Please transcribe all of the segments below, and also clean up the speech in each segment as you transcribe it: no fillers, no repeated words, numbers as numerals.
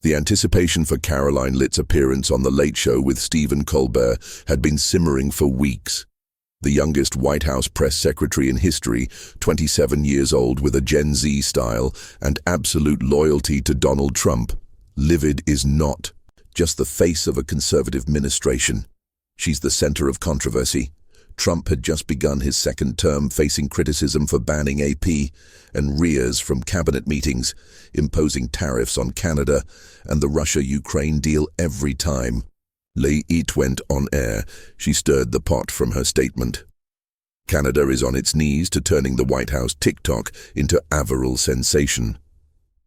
The anticipation for Karoline Leavitt's appearance on The Late Show with Stephen Colbert had been simmering for weeks. The youngest White House press secretary in history, 27 years old with a Gen Z style and absolute loyalty to Donald Trump, Leavitt is not just the face of a conservative administration. She's the center of controversy. Trump had just begun his second term, facing criticism for banning AP and rears from cabinet meetings, imposing tariffs on Canada and the Russia-Ukraine deal every time Leavitt went on air. She stirred the pot from her statement. Canada is on its knees to turning the White House TikTok into a viral sensation.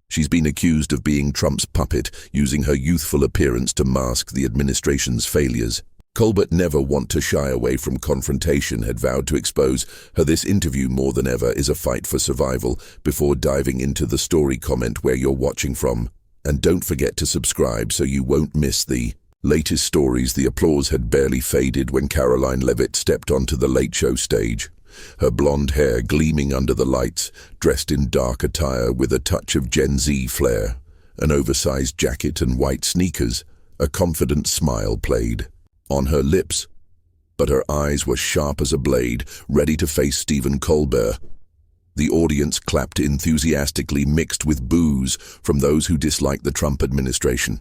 She's been accused of being Trump's puppet, using her youthful appearance to mask the administration's failures. Colbert, never want to shy away from confrontation, had vowed to expose her. This interview, more than ever, is a fight for survival. Before diving into the story, comment where you're watching from. And don't forget to subscribe so you won't miss the latest stories. The applause had barely faded when Karoline Leavitt stepped onto the Late Show stage. Her blonde hair gleaming under the lights, dressed in dark attire with a touch of Gen Z flair, an oversized jacket and white sneakers. A confident smile played on her lips, but her eyes were sharp as a blade, ready to face Stephen Colbert. The audience clapped enthusiastically, mixed with boos from those who disliked the Trump administration.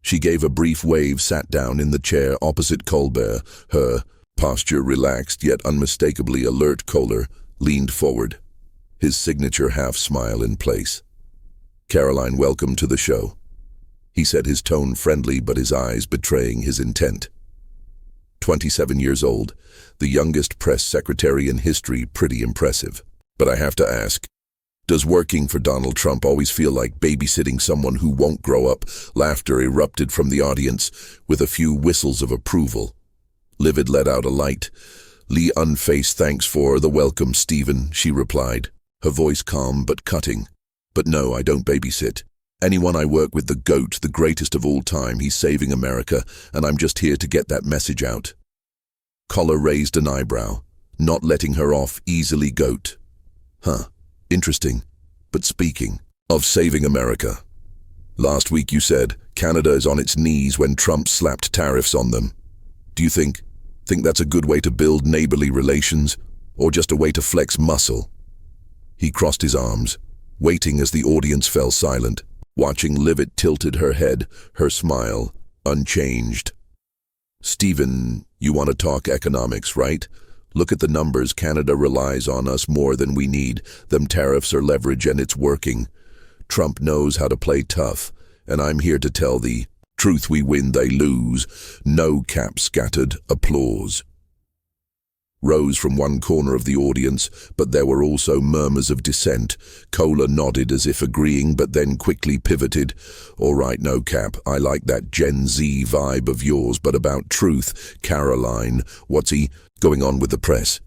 She gave a brief wave, sat down in the chair opposite Colbert. Her posture relaxed yet unmistakably alert. Colbert leaned forward, his signature half-smile in place. "Karoline, welcome to the show," he said, his tone friendly but his eyes betraying his intent. 27 years old, the youngest press secretary in history, pretty impressive. But I have to ask, does working for Donald Trump always feel like babysitting someone who won't grow up? Laughter erupted from the audience, with a few whistles of approval. Leavitt let out a light, unfazed "Thanks for the welcome, Stephen," she replied, her voice calm but cutting. "But no, I don't babysit. Anyone I work with, the GOAT, the greatest of all time. He's saving America, and I'm just here to get that message out." Collar raised an eyebrow, not letting her off easily. "GOAT? Huh, interesting. But speaking of saving America, last week you said Canada is on its knees when Trump slapped tariffs on them. Do you think that's a good way to build neighborly relations, or just a way to flex muscle?" He crossed his arms, waiting as the audience fell silent. Watching, Leavitt tilted her head, her smile unchanged. "Stephen, you want to talk economics, right? Look at the numbers. Canada relies on us more than we need. Them tariffs are leverage and it's working. Trump knows how to play tough, and I'm here to tell the truth. We win, they lose." No cap. Scattered applause rose from one corner of the audience, but there were also murmurs of dissent. Kohler nodded as if agreeing, but then quickly pivoted. "All right, no cap. I like that Gen Z vibe of yours, but about truth, Karoline, what's going on with the press?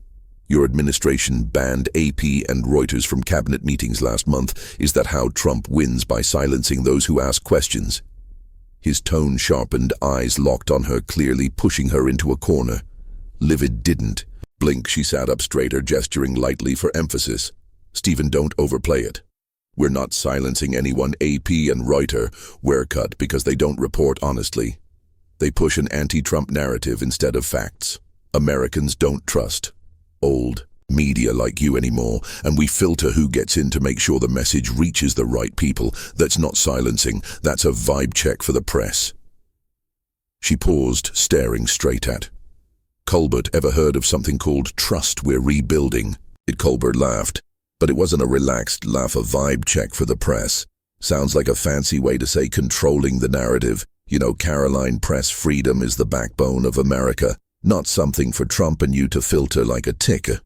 Your administration banned AP and Reuters from cabinet meetings last month. Is that how Trump wins, by silencing those who ask questions?" His tone sharpened, eyes locked on her, clearly pushing her into a corner. Leavitt didn't blink. She sat up straighter, gesturing lightly for emphasis. "Stephen, don't overplay it. We're not silencing anyone. AP and Reuters were cut because they don't report honestly. They push an anti-Trump narrative instead of facts. Americans don't trust old media like you anymore, and we filter who gets in to make sure the message reaches the right people. That's not silencing, that's a vibe check for the press." She paused, staring straight at Colbert. "Ever heard of something called trust we're rebuilding?" Colbert laughed, but it wasn't a relaxed laugh. "A vibe check for the press sounds like a fancy way to say controlling the narrative. You know, Karoline, press freedom is the backbone of America, not something for Trump and you to filter like a ticker."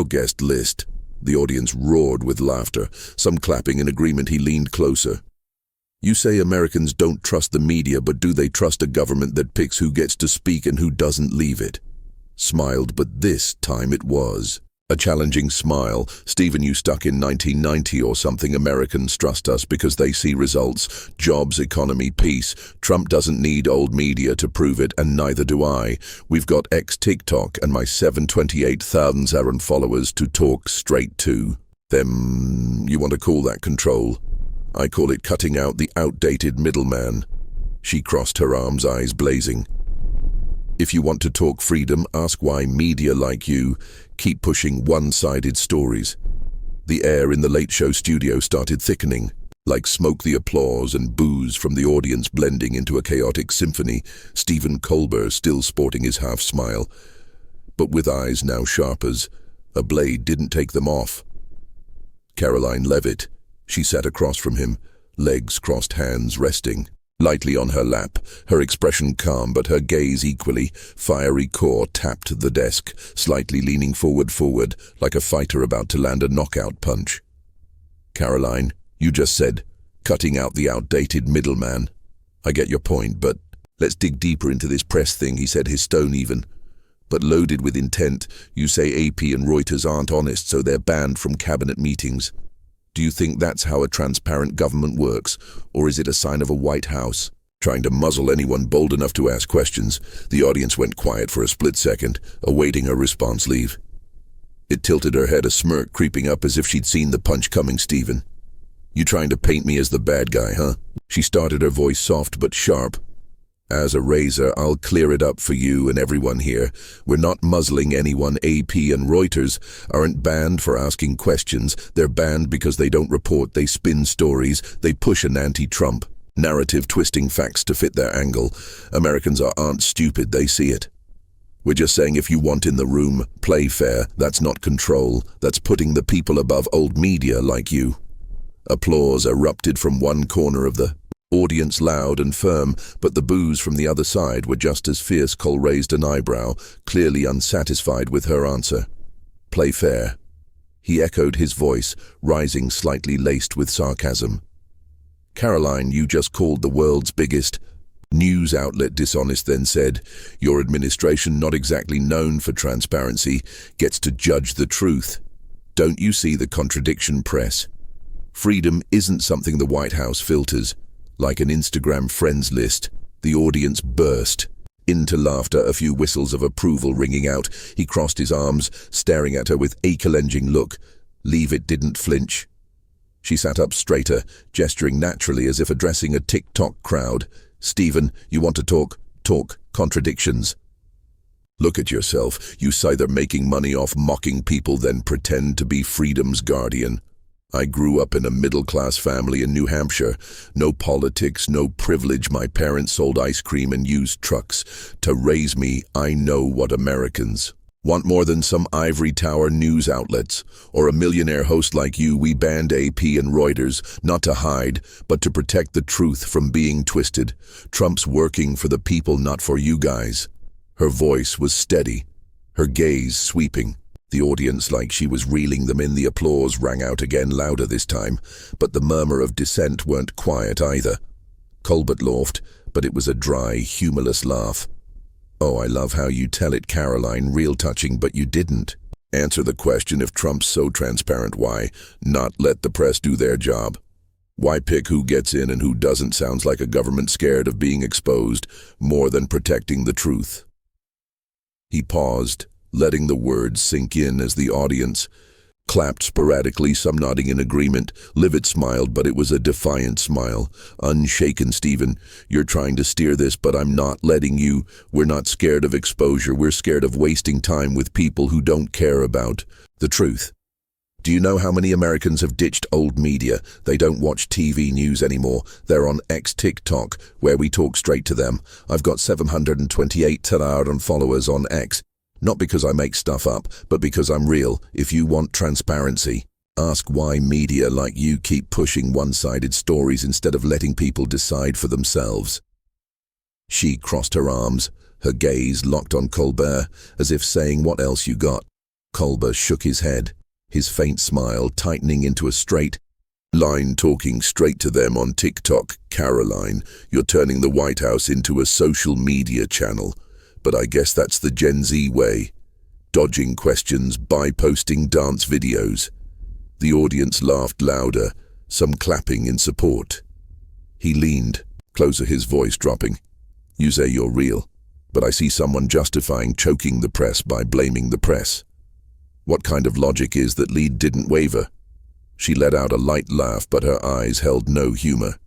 Guest list. The audience roared with laughter, some clapping in agreement. He leaned closer. "You say Americans don't trust the media, but do they trust a government that picks who gets to speak and who doesn't?" Leavitt smiled, but this time it was a challenging smile. "Stephen, you stuck in 1990 or something. Americans trust us because they see results, jobs, economy, peace. Trump doesn't need old media to prove it, and neither do I. We've got TikTok and my 728,000 followers to talk straight to them. You want to call that control? I call it cutting out the outdated middleman. She crossed her arms, eyes blazing. If you want to talk freedom, ask why media like you keep pushing one-sided stories. The air in the Late Show studio started thickening. Like smoke, the applause and boos from the audience blending into a chaotic symphony. Stephen Colbert still sporting his half-smile, but with eyes now sharp as a blade didn't take them off. Karoline Leavitt, she sat across from him, legs crossed, hands resting lightly on her lap, her expression calm but her gaze equally. Fiery core tapped the desk, slightly leaning forward, like a fighter about to land a knockout punch. Karoline, you just said, cutting out the outdated middleman. I get your point, but let's dig deeper into this press thing, he said, his tone even, but loaded with intent. You say AP and Reuters aren't honest, so they're banned from cabinet meetings. Do you think that's how a transparent government works, or is it a sign of a White House trying to muzzle anyone bold enough to ask questions? The audience went quiet for a split second, awaiting her response. Leave. It tilted her head, a smirk creeping up as if she'd seen the punch coming. Stephen, you trying to paint me as the bad guy, huh? She started, her voice soft but sharp. As a razor, I'll clear it up for you and everyone here. We're not muzzling anyone. AP and Reuters aren't banned for asking questions. They're banned because they don't report, they spin stories, they push an anti-Trump narrative, twisting facts to fit their angle. Americans aren't stupid, they see it. We're just saying, if you want in the room, play fair. That's not control. That's putting the people above old media like you. Applause erupted from one corner of the audience, loud and firm, but the boos from the other side were just as fierce. Cole raised an eyebrow, clearly unsatisfied with her answer. Play fair. He echoed, his voice rising, slightly laced with sarcasm. Karoline, you just called the world's biggest news outlet dishonest, then said, your administration, not exactly known for transparency, gets to judge the truth. Don't you see the contradiction? Press freedom isn't something the White House filters. Like an Instagram friends list. The audience burst into laughter, a few whistles of approval ringing out. He crossed his arms, staring at her with a challenging look. Leavitt didn't flinch. She sat up straighter, gesturing naturally as if addressing a TikTok crowd. Stephen, you want to talk? Talk. Contradictions. Look at yourself. You say they're making money off mocking people, then pretend to be freedom's guardian. I grew up in a middle-class family in New Hampshire. No politics, no privilege. My parents sold ice cream and used trucks to raise me. I know what Americans want more than some ivory tower news outlets or a millionaire host like you. We banned AP and Reuters, not to hide, but to protect the truth from being twisted. Trump's working for the people, not for you guys. Her voice was steady, her gaze sweeping. The audience, like she was reeling them in. The applause rang out again, louder this time, but the murmur of dissent weren't quiet either. Colbert laughed, but it was a dry, humorless laugh. Oh, I love how you tell it, Karoline, real touching, but you didn't answer the question. If Trump's so transparent, why not let the press do their job? Why pick who gets in and who doesn't? Sounds like a government scared of being exposed more than protecting the truth. He paused, letting the words sink in as the audience clapped sporadically, some nodding in agreement. Leavitt smiled, but it was a defiant smile. Unshaken. Stephen, you're trying to steer this, but I'm not letting you. We're not scared of exposure. We're scared of wasting time with people who don't care about the truth. Do you know how many Americans have ditched old media? They don't watch TV news anymore. They're on X, TikTok, where we talk straight to them. I've got 728,000 followers on X. Not because I make stuff up, but because I'm real. If you want transparency, ask why media like you keep pushing one-sided stories instead of letting people decide for themselves. She crossed her arms, her gaze locked on Colbert, as if saying, what else you got? Colbert shook his head, his faint smile tightening into a straight line. Talking straight to them on TikTok. Karoline, you're turning the White House into a social media channel. But I guess that's the Gen Z way. Dodging questions by posting dance videos. The audience laughed louder, some clapping in support. He leaned closer, his voice dropping. You say you're real, but I see someone justifying choking the press by blaming the press. What kind of logic is that? Lead didn't waver. She let out a light laugh, but her eyes held no humor.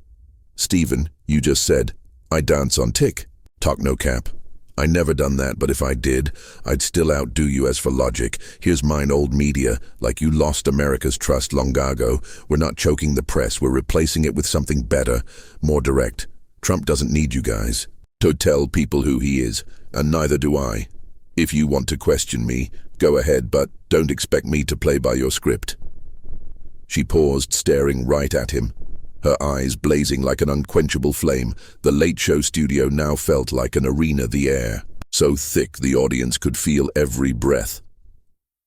"Stephen, you just said, I dance on tick. Talk no cap. I never done that, but if I did, I'd still outdo you as for logic. Here's mine old media, like you lost America's trust long ago. We're not choking the press, we're replacing it with something better, more direct. Trump doesn't need you guys to tell people who he is, and neither do I. If you want to question me, go ahead, but don't expect me to play by your script." She paused, staring right at him, her eyes blazing like an unquenchable flame. The Late Show studio now felt like an arena, the air so thick the audience could feel every breath.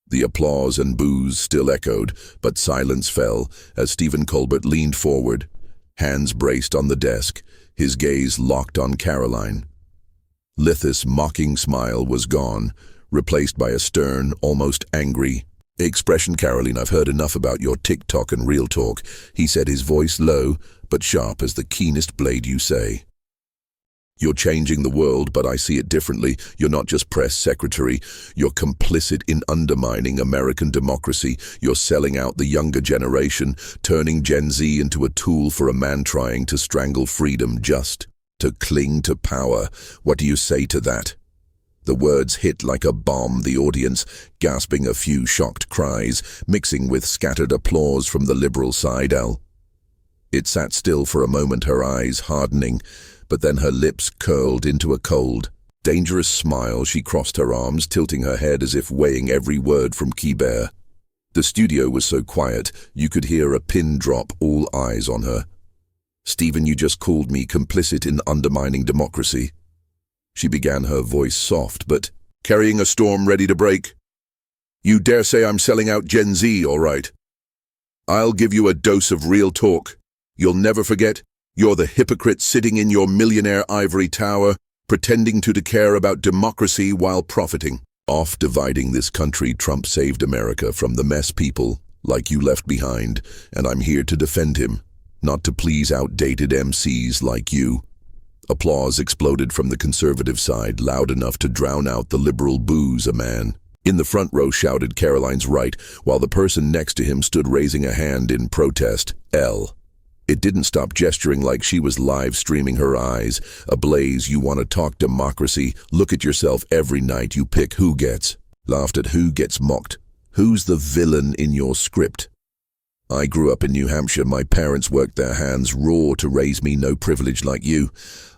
The applause and boos still echoed, but silence fell as Stephen Colbert leaned forward, hands braced on the desk, his gaze locked on Karoline. Leavitt's mocking smile was gone, replaced by a stern, almost angry expression. "Karoline, I've heard enough about your TikTok and real talk," he said, his voice low but sharp as the keenest blade. "You say you're changing the world, but I see it differently. You're not just press secretary. You're complicit in undermining American democracy. You're selling out the younger generation, turning Gen Z into a tool for a man trying to strangle freedom just to cling to power. What do you say to that?" The words hit like a bomb, the audience gasping a few shocked cries, mixing with scattered applause from the liberal side. It sat still for a moment, her eyes hardening, but then her lips curled into a cold, dangerous smile. She crossed her arms, tilting her head as if weighing every word from Colbert. The studio was so quiet, you could hear a pin drop, all eyes on her. "Stephen, you just called me complicit in undermining democracy." She began, her voice soft, but carrying a storm ready to break. "You dare say I'm selling out Gen Z, all right? I'll give you a dose of real talk. You'll never forget, you're the hypocrite sitting in your millionaire ivory tower, pretending to care about democracy while profiting off dividing this country. Trump saved America from the mess people like you left behind, and I'm here to defend him, not to please outdated MCs like you." Applause exploded from the conservative side, loud enough to drown out the liberal boos. A man in the front row shouted Karoline's right, while the person next to him stood raising a hand in protest. It didn't stop gesturing like she was live streaming, her eyes ablaze. "You want to talk democracy? Look at yourself every night. You pick who gets laughed at, who gets mocked. Who's the villain in your script? I grew up in New Hampshire. My parents worked their hands raw to raise me, no privilege like you.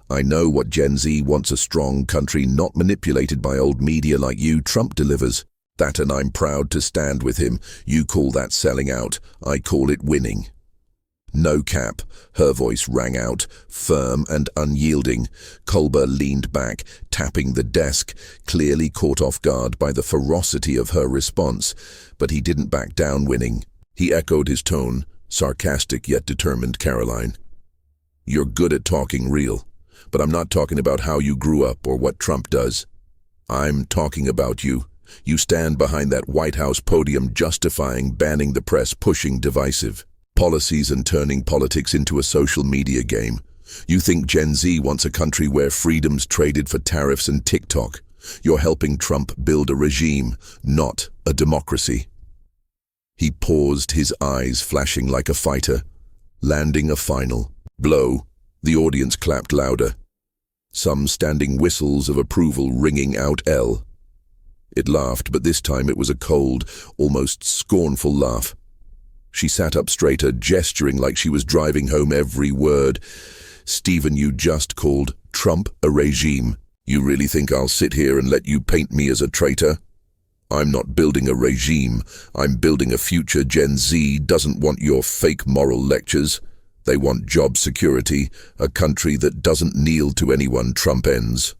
I know what Gen Z wants, a strong country not manipulated by old media like you. Trump delivers that, and I'm proud to stand with him. You call that selling out, I call it winning." "No cap," her voice rang out, firm and unyielding. Colbert leaned back, tapping the desk, clearly caught off guard by the ferocity of her response, but he didn't back down. "Winning." He echoed, his tone sarcastic yet determined. "Karoline, you're good at talking real, but I'm not talking about how you grew up or what Trump does. I'm talking about you. You stand behind that White House podium justifying banning the press, pushing divisive policies and turning politics into a social media game. You think Gen Z wants a country where freedom's traded for tariffs and TikTok. You're helping Trump build a regime, not a democracy." He paused, his eyes flashing like a fighter, landing a final blow. The audience clapped louder, some standing whistles of approval ringing out. It laughed, but this time it was a cold, almost scornful laugh. She sat up straighter, gesturing like she was driving home every word. "Stephen, you just called Trump a regime. You really think I'll sit here and let you paint me as a traitor? I'm not building a regime. I'm building a future. Gen Z doesn't want your fake moral lectures. They want job security, a country that doesn't kneel to anyone. Trump ends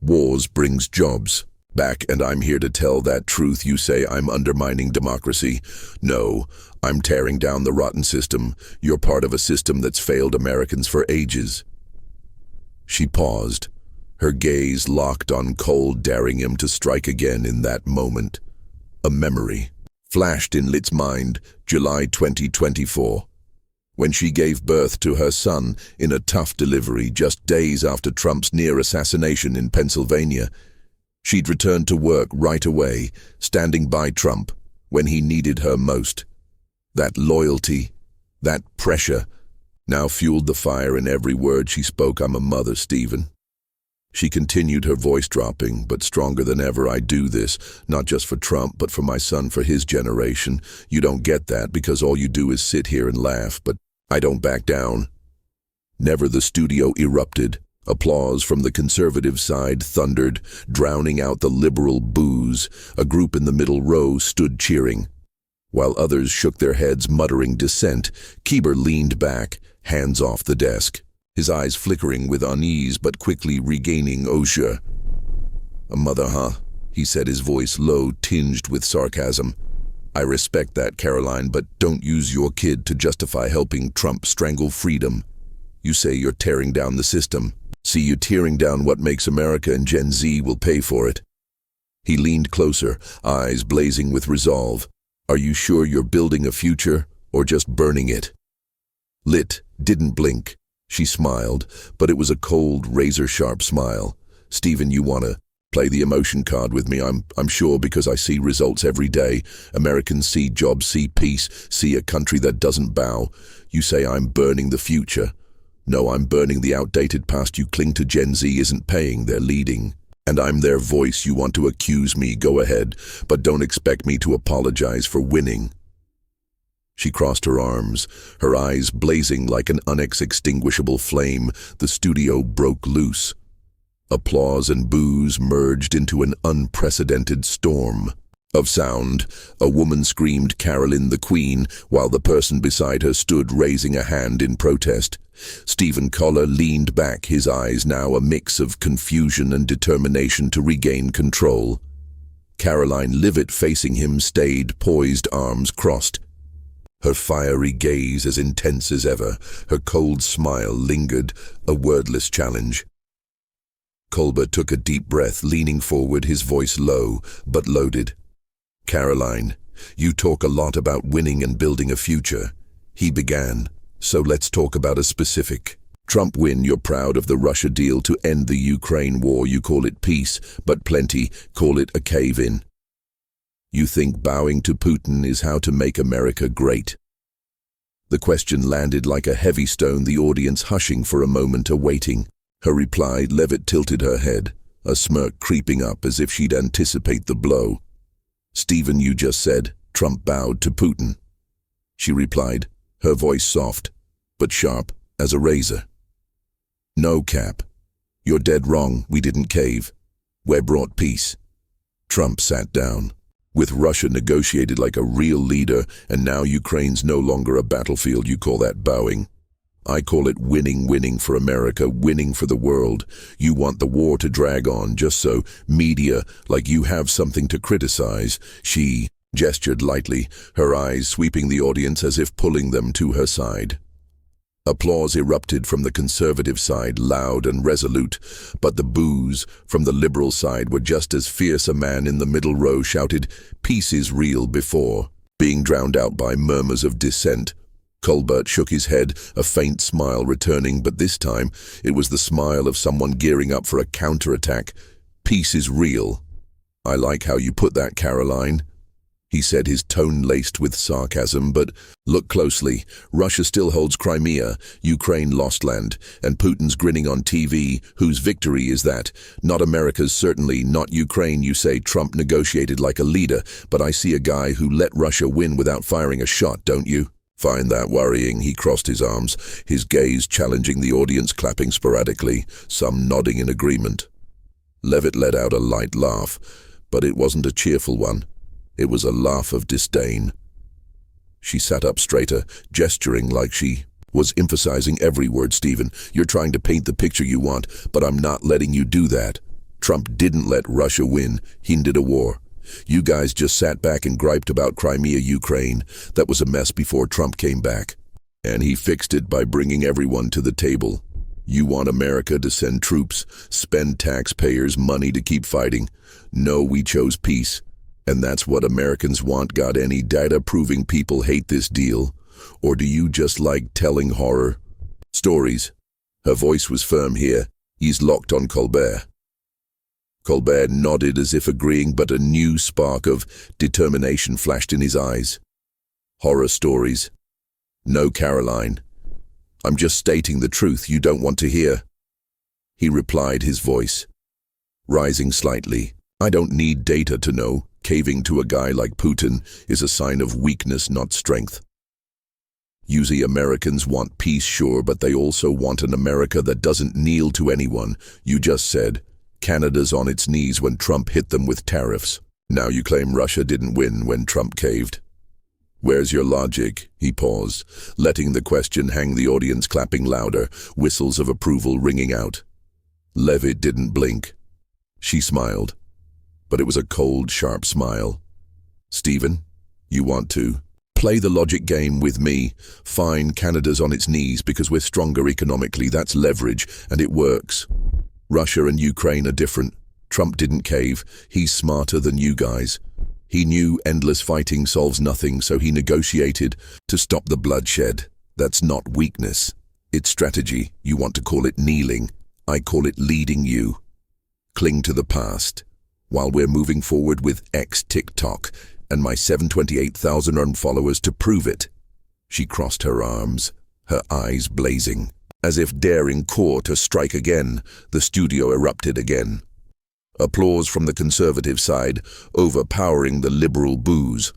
wars, brings jobs back, and I'm here to tell that truth. You say I'm undermining democracy. No, I'm tearing down the rotten system. You're part of a system that's failed Americans for ages." She paused, her gaze locked on Cole, daring him to strike again. In that moment, a memory flashed in Leavitt's mind. July 2024. When she gave birth to her son in a tough delivery, just days after Trump's near assassination in Pennsylvania. She'd returned to work right away, standing by Trump when he needed her most. That loyalty, that pressure, now fueled the fire in every word she spoke. I'm a mother, Stephen. She continued, her voice dropping, but stronger than ever. I do this, not just for Trump, but for my son, for his generation. You don't get that because all you do is sit here and laugh, but I don't back down. Never. The studio erupted. Applause from the conservative side thundered, drowning out the liberal boos. A group in the middle row stood cheering, while others shook their heads, muttering dissent. Keeber leaned back, hands off the desk, his eyes flickering with unease but quickly regaining osha. A mother, huh? He said, his voice low, tinged with sarcasm. I respect that, Karoline, but don't use your kid to justify helping Trump strangle freedom. You say you're tearing down the system. See you tearing down what makes America, and Gen Z will pay for it. He leaned closer, eyes blazing with resolve. Are you sure you're building a future, or just burning it? Lit didn't blink. She smiled, but it was a cold, razor-sharp smile. Stephen, you wanna play the emotion card with me? I'm sure, because I see results every day. Americans see jobs, see peace, see a country that doesn't bow. You say I'm burning the future. No, I'm burning the outdated past. You cling to. Gen Z isn't paying, they're leading. And I'm their voice. You want to accuse me, go ahead, but don't expect me to apologize for winning. She crossed her arms, her eyes blazing like an unextinguishable flame. The studio broke loose. Applause and boos merged into an unprecedented storm of sound. A woman screamed, Caroline the Queen, while the person beside her stood raising a hand in protest. Stephen Colbert leaned back, his eyes now a mix of confusion and determination to regain control. Karoline Leavitt, facing him, stayed poised, arms crossed. Her fiery gaze as intense as ever, her cold smile lingered, a wordless challenge. Colbert took a deep breath, leaning forward, his voice low but loaded. Karoline, you talk a lot about winning and building a future. He began. So let's talk about a specific. Trump win. You're proud of the Russia deal to end the Ukraine war. You call it peace, but plenty call it a cave-in. You think bowing to Putin is how to make America great. The question landed like a heavy stone, the audience hushing for a moment, awaiting her reply. Leavitt tilted her head, a smirk creeping up as if she'd anticipate the blow. Stephen, you just said Trump bowed to Putin. She replied, her voice soft, but sharp as a razor. No, Cap. You're dead wrong. We didn't cave. We brought peace. Trump sat down. With Russia negotiated like a real leader, and now Ukraine's no longer a battlefield. You call that bowing? I call it winning, winning for America, winning for the world. You want the war to drag on just so media like you have something to criticize. She gestured lightly, her eyes sweeping the audience as if pulling them to her side. Applause erupted from the conservative side, loud and resolute, but the boos from the liberal side were just as fierce. A man in the middle row shouted, "Peace is real," before being drowned out by murmurs of dissent. Colbert shook his head, a faint smile returning, but this time it was the smile of someone gearing up for a counterattack. Peace is real. I like how you put that, Karoline, he said, his tone laced with sarcasm, but look closely. Russia still holds Crimea, Ukraine lost land, and Putin's grinning on TV. Whose victory is that? Not America's, certainly not Ukraine. You say Trump negotiated like a leader, but I see a guy who let Russia win without firing a shot, don't you? Find that worrying. He crossed his arms, his gaze challenging the audience, clapping sporadically, some nodding in agreement. Leavitt let out a light laugh, but it wasn't a cheerful one. It was a laugh of disdain. She sat up straighter, gesturing like she was emphasizing every word. Stephen, you're trying to paint the picture you want, but I'm not letting you do that. Trump didn't let Russia win. He ended a war. You guys just sat back and griped about Crimea, Ukraine. That was a mess before Trump came back. And he fixed it by bringing everyone to the table. You want America to send troops, spend taxpayers' money to keep fighting. No, we chose peace. And that's what Americans want. Got any data proving people hate this deal? Or do you just like telling horror stories? Her voice was firm here. He's locked on Colbert. Colbert nodded as if agreeing, but a new spark of determination flashed in his eyes. Horror stories. No, Caroline. I'm just stating the truth you don't want to hear. He replied, his voice rising slightly. I don't need data to know. Caving to a guy like Putin is a sign of weakness, not strength. Usually Americans want peace, sure, but they also want an America that doesn't kneel to anyone. You just said Canada's on its knees when Trump hit them with tariffs. Now you claim Russia didn't win when Trump caved. Where's your logic? He paused, letting the question hang, the audience clapping louder, whistles of approval ringing out. Leavitt didn't blink. She smiled, but it was a cold, sharp smile. Stephen, you want to play the logic game with me? Fine, Canada's on its knees because we're stronger economically. That's leverage, and it works. Russia and Ukraine are different. Trump didn't cave. He's smarter than you guys. He knew endless fighting solves nothing, so he negotiated to stop the bloodshed. That's not weakness. It's strategy. You want to call it kneeling. I call it leading you. Cling to the past, while we're moving forward with TikTok and my 728,000 earned followers to prove it. She crossed her arms, her eyes blazing. As if daring core to strike again, the studio erupted again. Applause from the conservative side, overpowering the liberal boos.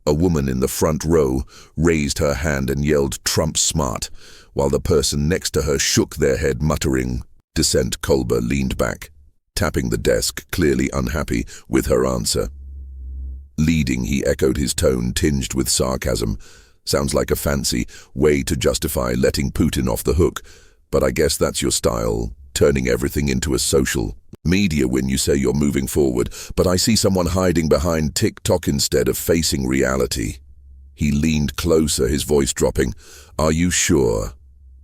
A woman in the front row raised her hand and yelled, "Trump smart," while the person next to her shook their head, muttering. Dissent. Colbert leaned back, tapping the desk, clearly unhappy with her answer. Leading, he echoed, his tone tinged with sarcasm. Sounds like a fancy way to justify letting Putin off the hook, but I guess that's your style, turning everything into a social media when you say you're moving forward. But I see someone hiding behind TikTok instead of facing reality. He leaned closer, his voice dropping. Are you sure?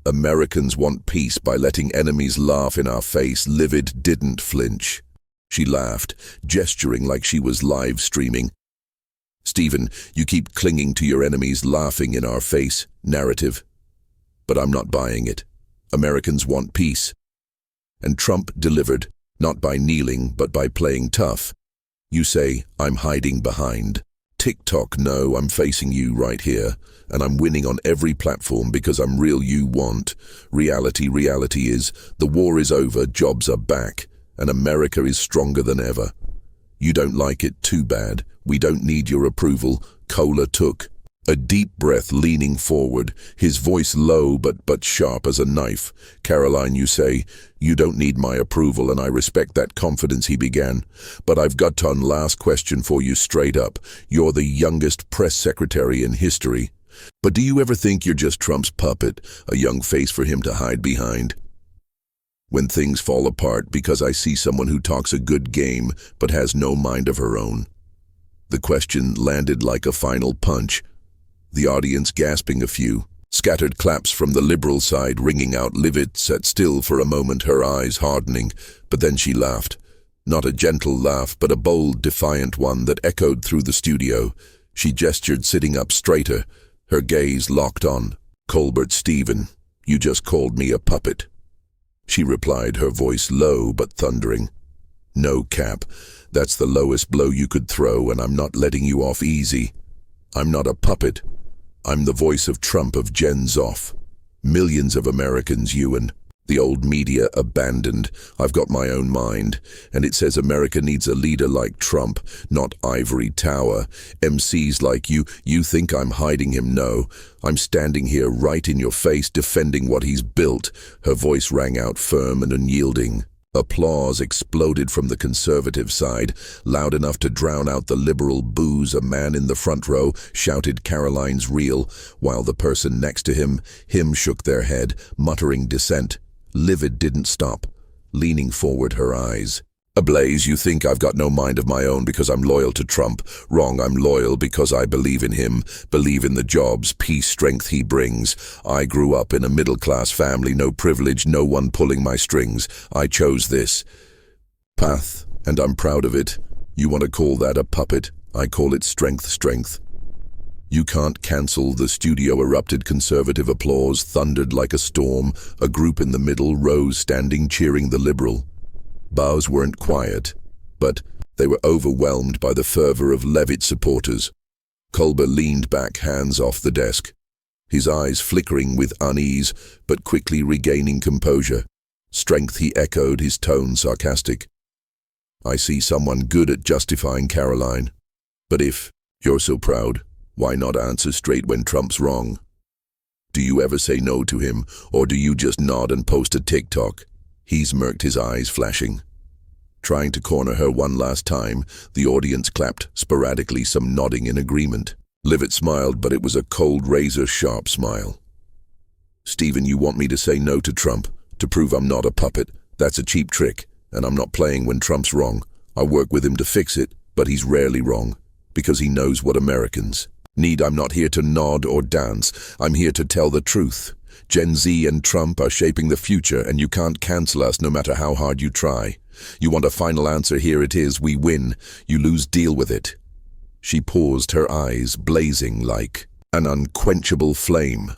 Americans want peace by letting enemies laugh in our face. Leavitt didn't flinch. She laughed, gesturing like she was live streaming. Stephen, you keep clinging to your enemies laughing in our face narrative. But I'm not buying it. Americans want peace. And Trump delivered, not by kneeling, but by playing tough. You say, I'm hiding behind TikTok. No, I'm facing you right here. And I'm winning on every platform because I'm real. You want reality. Reality is, the war is over, jobs are back, and America is stronger than ever. You don't like it? Too bad. We don't need your approval. Kohler took a deep breath, leaning forward, his voice low but sharp as a knife. Caroline, you say, you don't need my approval, and I respect that confidence, he began. But I've got one last question for you, straight up. You're the youngest press secretary in history. But do you ever think you're just Trump's puppet, a young face for him to hide behind? When things fall apart because I see someone who talks a good game but has no mind of her own. The question landed like a final punch. The audience gasping, a few scattered claps from the liberal side ringing out. Leavitt sat still for a moment, her eyes hardening, but then she laughed. Not a gentle laugh, but a bold, defiant one that echoed through the studio. She gestured, sitting up straighter, her gaze locked on Colbert. Stephen, you just called me a puppet. She replied, her voice low but thundering. No, Cap, that's the lowest blow you could throw, and I'm not letting you off easy. I'm not a puppet. I'm the voice of Trump, of Gen Zoff. Millions of Americans you and the old media abandoned. I've got my own mind, and it says America needs a leader like Trump, not ivory tower. MCs like you think I'm hiding him? No, I'm standing here right in your face, defending what he's built. Her voice rang out firm and unyielding. Applause exploded from the conservative side, loud enough to drown out the liberal boos. A man in the front row shouted Caroline's real, while the person next to him shook their head, muttering dissent. Leavitt didn't stop, leaning forward, her eyes ablaze. You think I've got no mind of my own because I'm loyal to Trump? Wrong, I'm loyal because I believe in him, believe in the jobs, peace, strength he brings. I grew up in a middle-class family, no privilege, no one pulling my strings. I chose this path, and I'm proud of it. You want to call that a puppet? I call it strength. You can't cancel. The studio erupted. Conservative applause thundered like a storm. A group in the middle rose, standing, cheering the liberal. Bows weren't quiet, but they were overwhelmed by the fervor of Leavitt supporters. Colbert leaned back, hands off the desk, his eyes flickering with unease, but quickly regaining composure. Strength, he echoed, his tone sarcastic. I see someone good at justifying, Karoline. But if you're so proud, why not answer straight when Trump's wrong? Do you ever say no to him, or do you just nod and post a TikTok? He smirked, his eyes flashing. Trying to corner her one last time, the audience clapped, sporadically, some nodding in agreement. Leavitt smiled, but it was a cold, razor-sharp smile. Stephen, you want me to say no to Trump, to prove I'm not a puppet? That's a cheap trick, and I'm not playing when Trump's wrong. I work with him to fix it, but he's rarely wrong, because he knows what Americans need. I'm not here to nod or dance. I'm here to tell the truth. Gen Z and Trump are shaping the future, and you can't cancel us no matter how hard you try. You want a final answer? Here it is. We win. You lose. Deal with it. She paused, her eyes blazing like an unquenchable flame.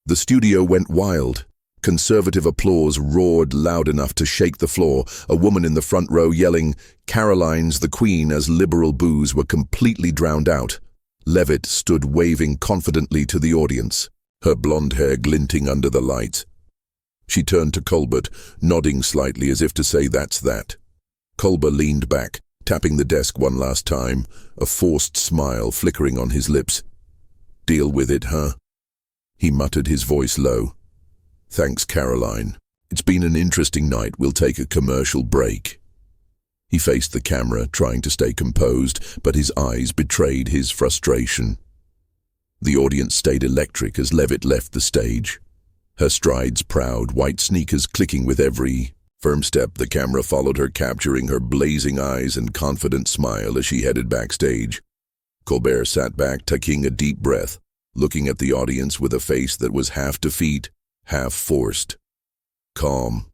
The studio went wild. Conservative applause roared loud enough to shake the floor, a woman in the front row yelling, "Caroline's the Queen," as liberal boos were completely drowned out. Leavitt stood waving confidently to the audience, her blonde hair glinting under the light. She turned to Colbert, nodding slightly as if to say, "That's that." Colbert leaned back, tapping the desk one last time, a forced smile flickering on his lips. "Deal with it, huh?" He muttered, his voice low. "Thanks, Karoline. It's been an interesting night. We'll take a commercial break." He faced the camera, trying to stay composed, but his eyes betrayed his frustration. The audience stayed electric as Leavitt left the stage, her strides proud, white sneakers clicking with every firm step. The camera followed her, capturing her blazing eyes and confident smile as she headed backstage. Colbert sat back, taking a deep breath, looking at the audience with a face that was half defeat, half forced. Calm.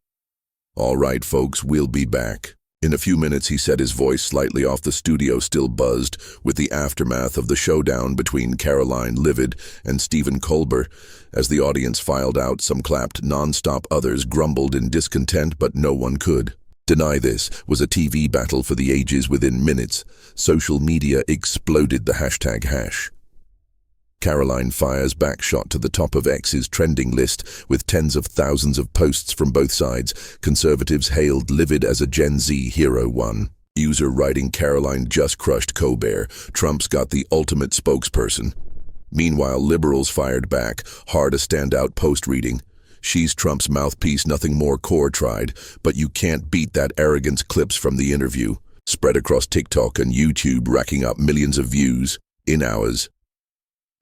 "All right, folks, we'll be back." In a few minutes, he said, his voice slightly off. The studio still buzzed with the aftermath of the showdown between Karoline Leavitt and Stephen Colbert. As the audience filed out, some clapped non-stop, others grumbled in discontent, but no one could deny this was a TV battle for the ages. Within minutes, social media exploded. The #hash. Karoline fires back shot to the top of X's trending list with tens of thousands of posts from both sides. Conservatives hailed Leavitt as a Gen Z hero. One user writing, "Karoline just crushed Colbert. Trump's got the ultimate spokesperson." Meanwhile, liberals fired back, hard a standout post reading, "She's Trump's mouthpiece, nothing more core tried, but you can't beat that arrogance." Clips from the interview spread across TikTok and YouTube, racking up millions of views in hours.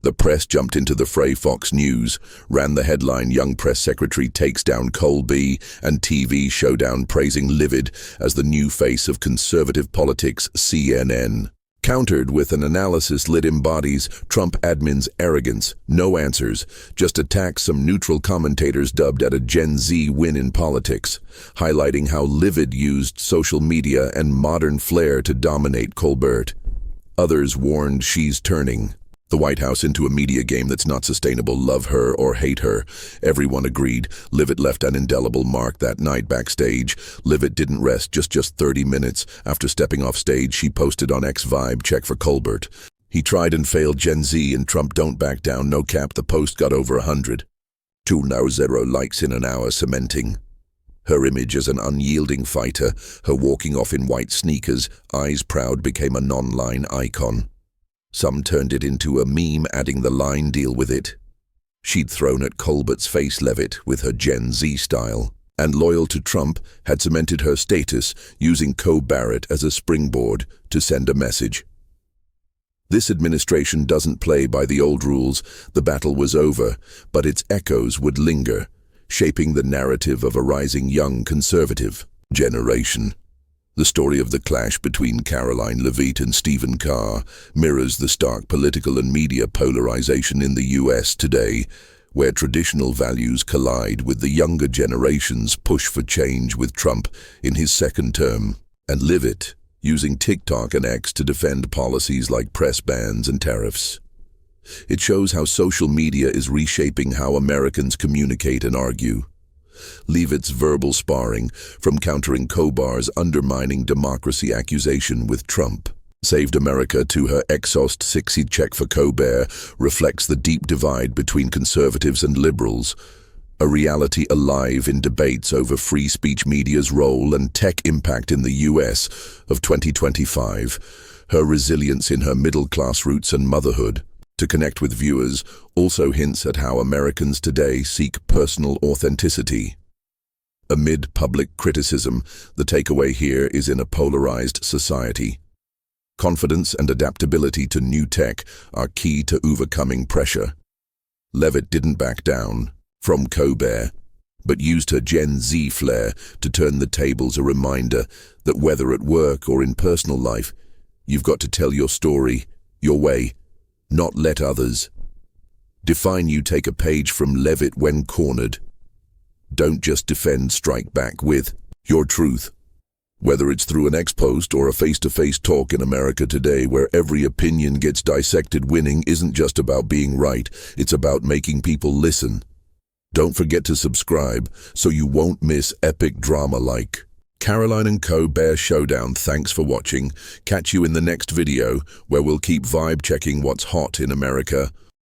The press jumped into the fray. Fox News ran the headline, "Young Press Secretary Takes Down Colby," and TV showdown praising Leavitt as the new face of conservative politics. CNN countered with an analysis that embodies Trump admin's arrogance. No answers, just attacks. Some neutral commentators dubbed it a Gen Z win in politics, highlighting how Leavitt used social media and modern flair to dominate Colbert. Others warned she's turning the White House into a media game that's not sustainable. Love her or hate her, everyone agreed. Leavitt left an indelible mark that night backstage. Leavitt didn't rest. Just 30 minutes after stepping off stage, she posted on X, "Vibe check for Colbert. He tried and failed. Gen Z and Trump don't back down." No cap, the post got over 102,000 likes in an hour, cementing her image as an unyielding fighter. Her walking off in white sneakers, eyes proud, became a non-line icon. Some turned it into a meme, adding the line, "Deal with it." She'd thrown at Colbert's face. Leavitt, with her Gen Z style and loyal to Trump, had cemented her status, using Colbert as a springboard to send a message. This administration doesn't play by the old rules. The battle was over, but its echoes would linger, shaping the narrative of a rising young conservative generation. The story of the clash between Karoline Leavitt and Stephen Carr mirrors the stark political and media polarization in the U.S. today, where traditional values collide with the younger generation's push for change, with Trump in his second term, and Leavitt using TikTok and X to defend policies like press bans and tariffs. It shows how social media is reshaping how Americans communicate and argue. Leavitt's verbal sparring, from countering Colbert's undermining democracy accusation with Trump, Saved America to her exhaust 60 check for Colbert reflects the deep divide between conservatives and liberals, a reality alive in debates over free speech media's role and tech impact in the US of 2025. Her resilience in her middle-class roots and motherhood to connect with viewers also hints at how Americans today seek personal authenticity. Amid public criticism, the takeaway here is in a polarized society. Confidence and adaptability to new tech are key to overcoming pressure. Leavitt didn't back down from Colbert, but used her Gen Z flair to turn the tables, a reminder that whether at work or in personal life, you've got to tell your story, your way, not let others define you. Take a page from Leavitt when cornered. Don't just defend, strike back with your truth. Whether it's through an ex-post or a face-to-face talk in America today where every opinion gets dissected, winning isn't just about being right, it's about making people listen. Don't forget to subscribe so you won't miss epic drama like Karoline and Colbert Showdown. Thanks for watching. Catch you in the next video where we'll keep vibe checking what's hot in America.